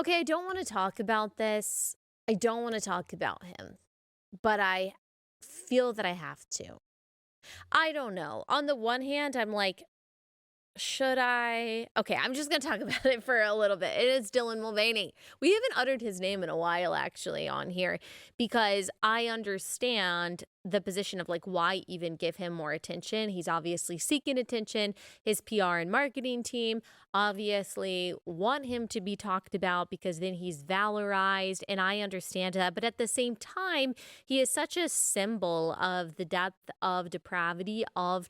Okay, I don't want to talk about this. I don't want to talk about him, but I feel that I have to. I don't know. On the one hand, I'm like, should I? Okay, I'm just going to talk about it for a little bit. It is Dylan Mulvaney. We haven't uttered his name in a while, actually, on here because I understand the position of like, why even give him more attention? He's obviously seeking attention. His PR and marketing team obviously want him to be talked about because then he's valorized. And I understand that. But at the same time, he is such a symbol of the depth of depravity of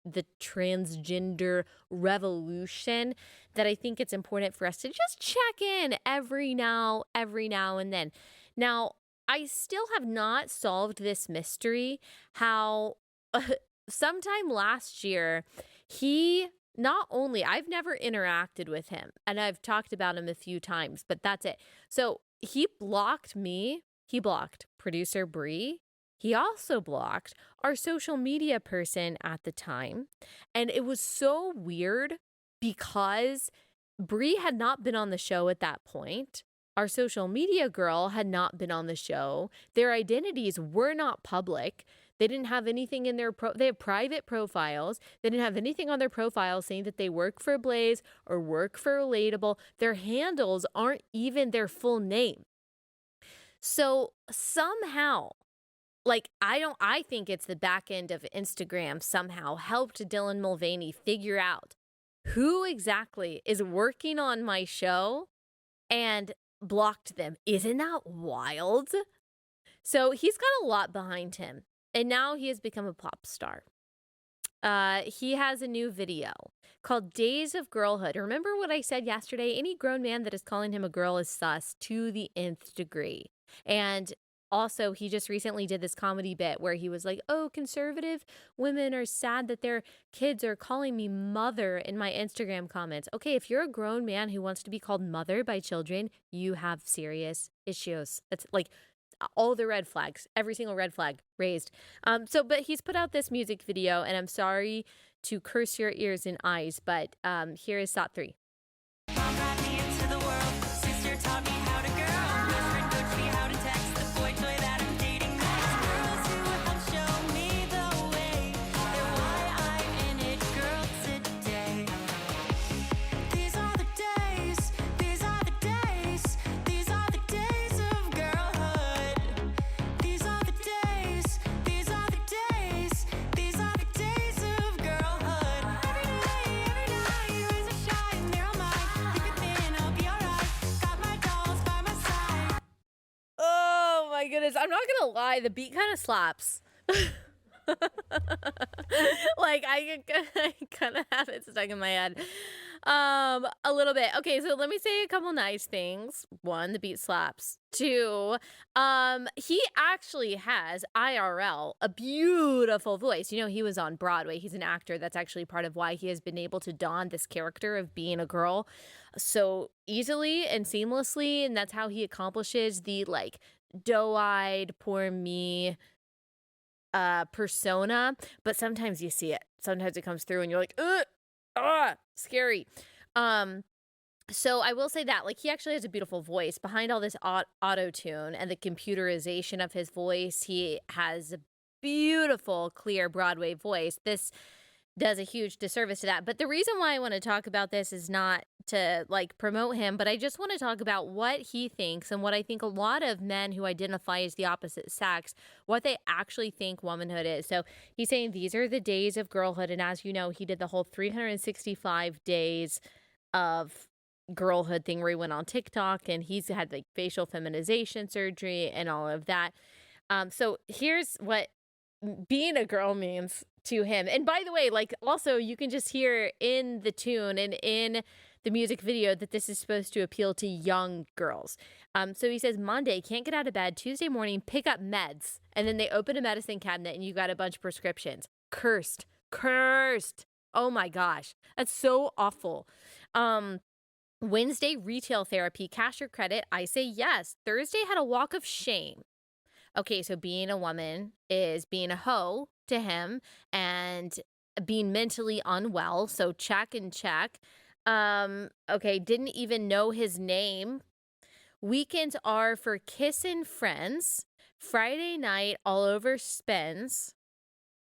the transgender revolution that I think it's important for us to just check in every now and then. Now, I still have not solved this mystery how sometime last year he not only I've never interacted with him and I've talked about him a few times, but that's it. So, he blocked me. He blocked producer Bree. He also blocked our social media person at the time. And it was so weird because Bree had not been on the show at that point. Our social media girl had not been on the show. Their identities were not public. They didn't have anything in they have private profiles. They didn't have anything on their profile saying that they work for Blaze or work for Relatable. Their handles aren't even their full name. So somehow, like, I think it's the back end of Instagram somehow helped Dylan Mulvaney figure out who exactly is working on my show and blocked them. Isn't that wild? So he's got a lot behind him, and now he has become a pop star. He has a new video called Days of Girlhood. Remember what I said yesterday? Any grown man that is calling him a girl is sus to the nth degree. And also, he just recently did this comedy bit where he was like, oh, conservative women are sad that their kids are calling me mother in my Instagram comments. Okay, if you're a grown man who wants to be called mother by children, you have serious issues. That's like all the red flags, every single red flag raised. But he's put out this music video, and I'm sorry to curse your ears and eyes, but here is Thought 3. Mom brought me into the world. Sister taught me how to girl. Best friend coached me how to text the boy toy that I'm dating next. Girls who help show me the way. They're why I'm in it, girl, today. These are the days. These are the days. These are the days of girlhood. These are the days. These are the days. These are the days of girlhood. Every night, your eyes are shine, they're all mine. Thick or thin, I'll be alright. Got my dolls by my side. Oh my goodness. I'm not gonna lie, the beat kind of slaps. Like I kind of have it stuck in my head. A little bit. Okay, so let me say a couple nice things. One, the beat slaps. Two, he actually has IRL a beautiful voice. You know, he was on Broadway. He's an actor. That's actually part of why he has been able to don this character of being a girl so easily and seamlessly, and that's how he accomplishes the like doe-eyed poor me persona. But sometimes you see it. Sometimes it comes through and you're like, ugh, ah, scary. So I will say that, like, he actually has a beautiful voice behind all this auto-tune and the computerization of his voice. He has a beautiful, clear Broadway voice. This does a huge disservice to that. But the reason why I want to talk about this is not to like promote him, but I just want to talk about what he thinks and what I think a lot of men who identify as the opposite sex, what they actually think womanhood is. So he's saying these are the days of girlhood. And as you know, he did the whole 365 days of girlhood thing where he went on TikTok and he's had like facial feminization surgery and all of that. So here's what being a girl means to him. And by the way, like also you can just hear in the tune and in the music video that this is supposed to appeal to young girls. So he says Monday, can't get out of bed. Tuesday morning, pick up meds. And then they open a medicine cabinet and you got a bunch of prescriptions. Cursed. Oh my gosh. That's so awful. Wednesday, retail therapy, cash or credit. I say yes. Thursday had a walk of shame. Okay, so being a woman is being a hoe to him and being mentally unwell. So check and check. Okay, didn't even know his name Weekends are for kissing friends. Friday night, all over spins.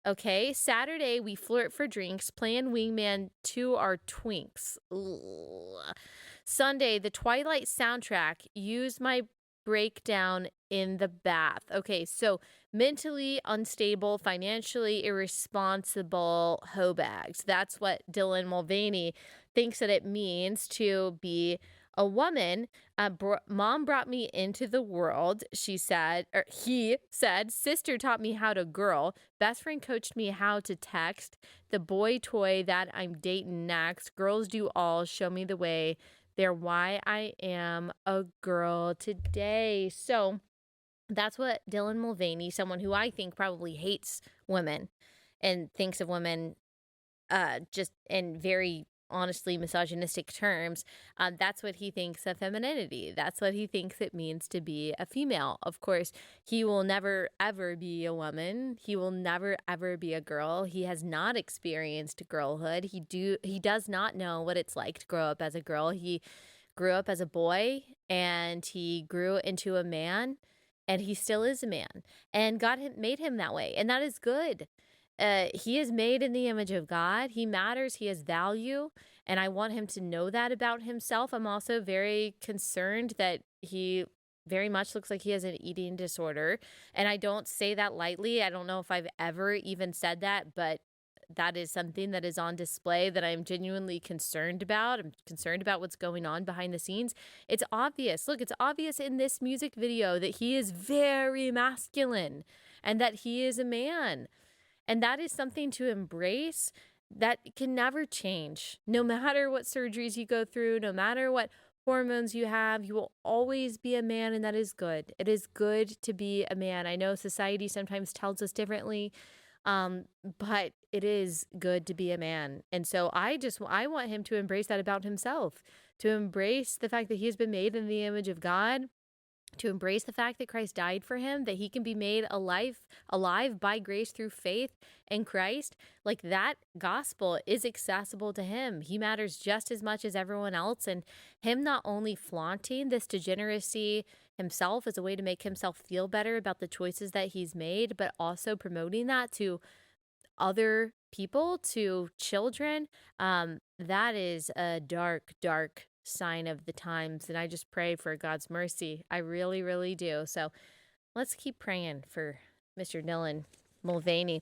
Okay, Saturday, we flirt for drinks, playing wingman to our twinks. Ugh. Sunday, the Twilight soundtrack. Use my breakdown in the bath. Okay, so mentally unstable, financially irresponsible hoe bags. That's what Dylan Mulvaney thinks that it means to be a woman. Mom brought me into the world, she said, or he said. Sister taught me how to girl. Best friend coached me how to text. The boy toy that I'm dating next. Girls do all. Show me the way. They're why I am a girl today. So that's what Dylan Mulvaney, someone who I think probably hates women and thinks of women just in very honestly misogynistic terms, that's what he thinks of femininity. That's what he thinks it means to be a female. Of course, he will never ever be a woman. He will never ever be a girl. He has not experienced girlhood. He does not know what it's like to grow up as a girl. He grew up as a boy and he grew into a man and he still is a man. And God had made him that way, and that is good. He is made in the image of God. He matters. He has value. And I want him to know that about himself. I'm also very concerned that he very much looks like he has an eating disorder. And I don't say that lightly. I don't know if I've ever even said that, but that is something that is on display that I'm genuinely concerned about. I'm concerned about what's going on behind the scenes. It's obvious. Look, it's obvious in this music video that he is very masculine and that he is a man. And that is something to embrace that can never change. No matter what surgeries you go through, no matter what hormones you have, you will always be a man, and that is good. It is good to be a man. I know society sometimes tells us differently, but it is good to be a man. And so I want him to embrace that about himself, to embrace the fact that he has been made in the image of God, to embrace the fact that Christ died for him, that he can be made alive by grace through faith in Christ. Like, that gospel is accessible to him. He matters just as much as everyone else. And him not only flaunting this degeneracy himself as a way to make himself feel better about the choices that he's made, but also promoting that to other people, to children, that is a dark, dark sign of the times. And I just pray for God's mercy. I really, really do. So let's keep praying for Mr. Dylan Mulvaney.